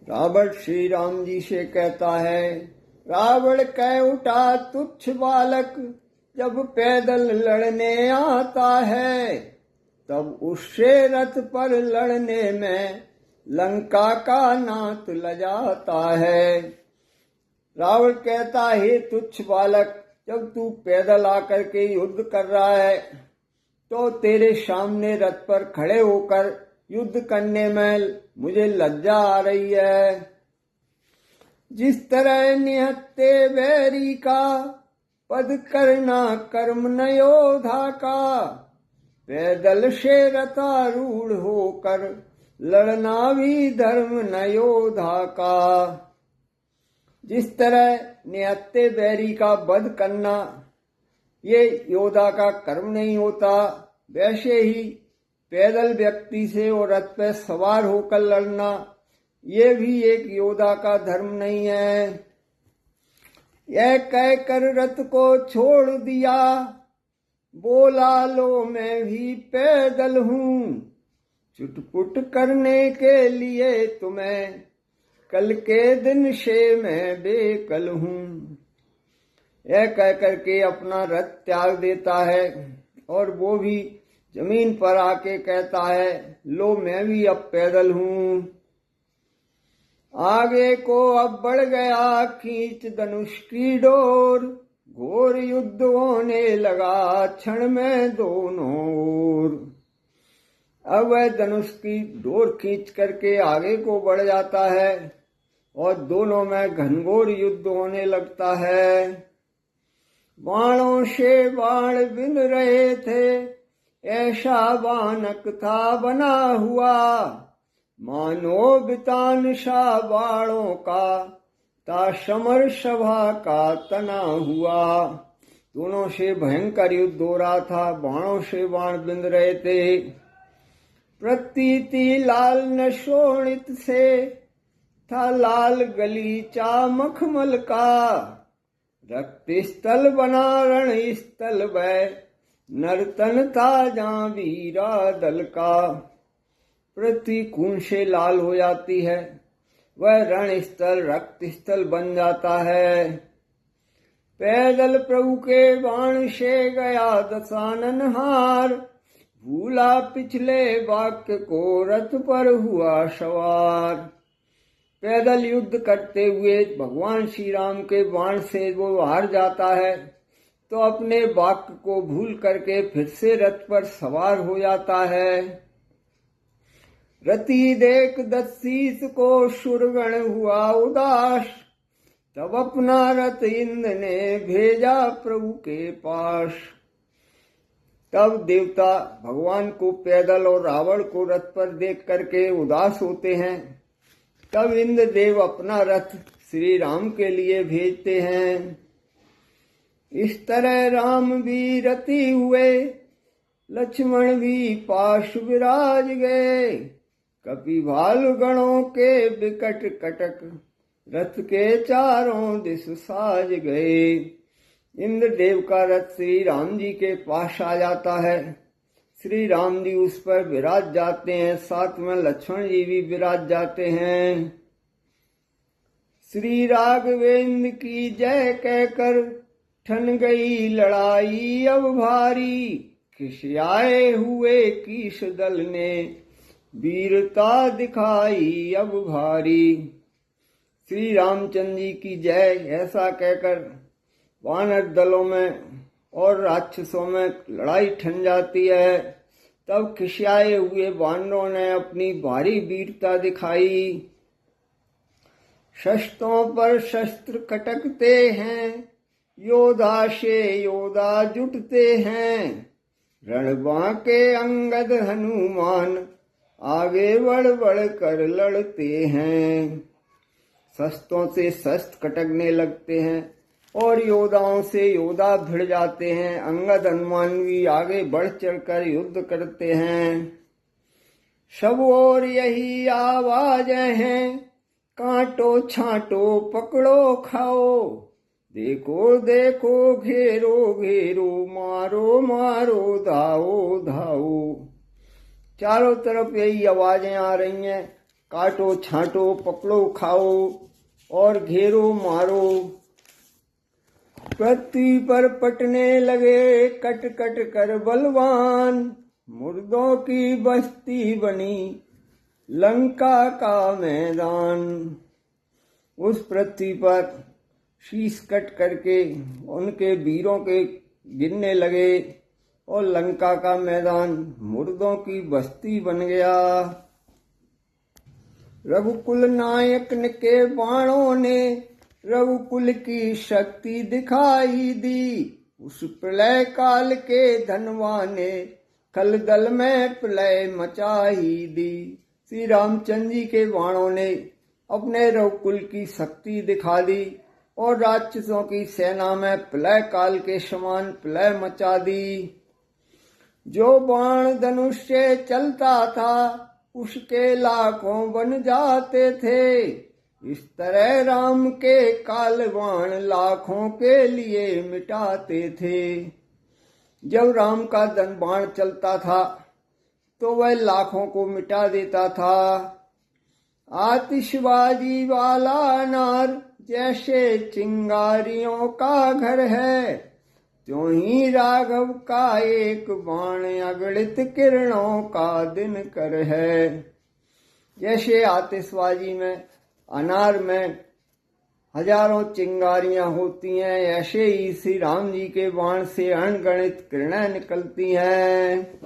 रावण श्री राम जी से कहता है, रावण कह उठा तुच्छ बालक, जब पैदल लड़ने आता है, तब उससे रथ पर लड़ने में लंका का नाथ लजाता है। रावण कहता है, तुच्छ बालक, जब तू पैदल आकर के युद्ध कर रहा है तो तेरे सामने रथ पर खड़े होकर युद्ध करने में मुझे लज्जा आ रही है। जिस तरह निहत्ते बैरी का पद करना कर्म न योधा का, पैदल से रथारूढ़ होकर लड़ना भी धर्म न योधा का। जिस तरह निहत्ते बैरी का वध करना ये योद्धा का कर्म नहीं होता, वैसे ही पैदल व्यक्ति से और रथ पर सवार होकर लड़ना ये भी एक योद्धा का धर्म नहीं है। यह कहकर रथ को छोड़ दिया, बोला लो मैं भी पैदल हूँ, चुटपुट करने के लिए तुम्हें कल के दिन से मैं बेकल हूँ। यह कह करके अपना रथ त्याग देता है और वो भी जमीन पर आके कहता है, लो मैं भी अब पैदल हूँ। आगे को अब बढ़ गया खींच धनुष की डोर, घोर युद्ध होने लगा क्षण में दोनों ओर। अब वह धनुष की डोर खींच करके आगे को बढ़ जाता है और दोनों में घनघोर युद्ध होने लगता है। बाणों से बाण बिन रहे थे, ऐसा बानक था बना हुआ, मानो बितान सा बाणों का ता समर सभा का तना हुआ। दोनों से भयंकर युद्ध हो रहा था, बाणों से बाण बिंद रहे थे। प्रतीति लाल न शोणित से था लाल गलीचा मखमल का, रक्त स्थल बना रण स्थल वह नर्तन था जहाँ वीरा दल का। पृथ्वी खून से लाल हो जाती है, वह रण स्थल रक्त स्थल बन जाता है। पैदल प्रभु के बाण से गया दशानन हार, भूला पिछले वाक्य को रथ पर हुआ सवार। पैदल युद्ध करते हुए भगवान श्री राम के बाण से वो हार जाता है तो अपने वाक्य को भूल करके फिर से रथ पर सवार हो जाता है। रति देख दशीस को सुरगण हुआ उदास, तब अपना रथ इंद्र ने भेजा प्रभु के पास। तब देवता भगवान को पैदल और रावण को रथ पर देख करके उदास होते हैं। तब इंद्र देव अपना रथ श्री राम के लिए भेजते हैं। इस तरह राम भी रति हुए, लक्ष्मण भी पाश विराज गए, कपि भालु गणों के विकट कटक रथ के चारों दिश साज गए। इंद्रदेव का रथ श्री राम जी के पास आ जाता है, श्री राम जी उस पर विराज जाते हैं, साथ में लक्ष्मण जी भी विराज जाते हैं। श्री राघवेंद्र की जय कहकर ठन गई लड़ाई अब भारी, खिसियाए हुए कीश दल ने वीरता दिखाई अब भारी। श्री रामचंद्र जी की जय ऐसा कहकर वानर दलों में और राक्षसों में लड़ाई ठन जाती है। तब खिसियाए हुए वानरों ने अपनी भारी वीरता दिखाई। शस्त्रों पर शस्त्र खटकते हैं, योद्धा से योद्धा जुटते हैं, रणबां के अंगद हनुमान आगे बढ़ बढ़ कर लड़ते हैं। शस्त्रों से शस्त्र खटकने लगते हैं और योद्धाओं से योद्धा भिड़ जाते हैं। अंगद हनुमान भी आगे बढ़ चढ़कर युद्ध करते हैं। सब और यही आवाज हैं, कांटो छांटो पकड़ो खाओ, देखो देखो घेरो घेरो, मारो मारो धाओ धाओ। चारों तरफ यही आवाजें आ रही हैं, काटो छांटो पकड़ो खाओ और घेरो मारो। पृथ्वी पर पटने लगे कट कट कर बलवान, मुर्दों की बस्ती बनी लंका का मैदान। उस पृथ्वी पर शीश कट करके उनके वीरों के गिरने लगे और लंका का मैदान मुर्दों की बस्ती बन गया। रघुकुल नायक के बाणों ने रघुकुल की शक्ति दिखाई दी। उस प्रलय काल के धनवा ने खल दल में प्रलय मचाई दी। श्री रामचंद्र जी के बाणों ने अपने रघुकुल की शक्ति दिखा दी और राक्षसों की सेना में प्रलय काल के समान प्रलय मचा दी। जो बाण धनुष से चलता था उसके लाखों बन जाते थे। इस तरह राम के काल बाण लाखों के लिए मिटाते थे। जब राम का बाण चलता था तो वह लाखों को मिटा देता था। आतिशबाजी वाला अनार जैसे चिंगारियों का घर है, त्यों ही राघव का एक बाण अगणित किरणों का दिन कर है। जैसे आतिशबाजी में अनार में हजारों चिंगारियां होती हैं, ऐसे ही श्री राम जी के बाण से अनगणित किरणें निकलती हैं।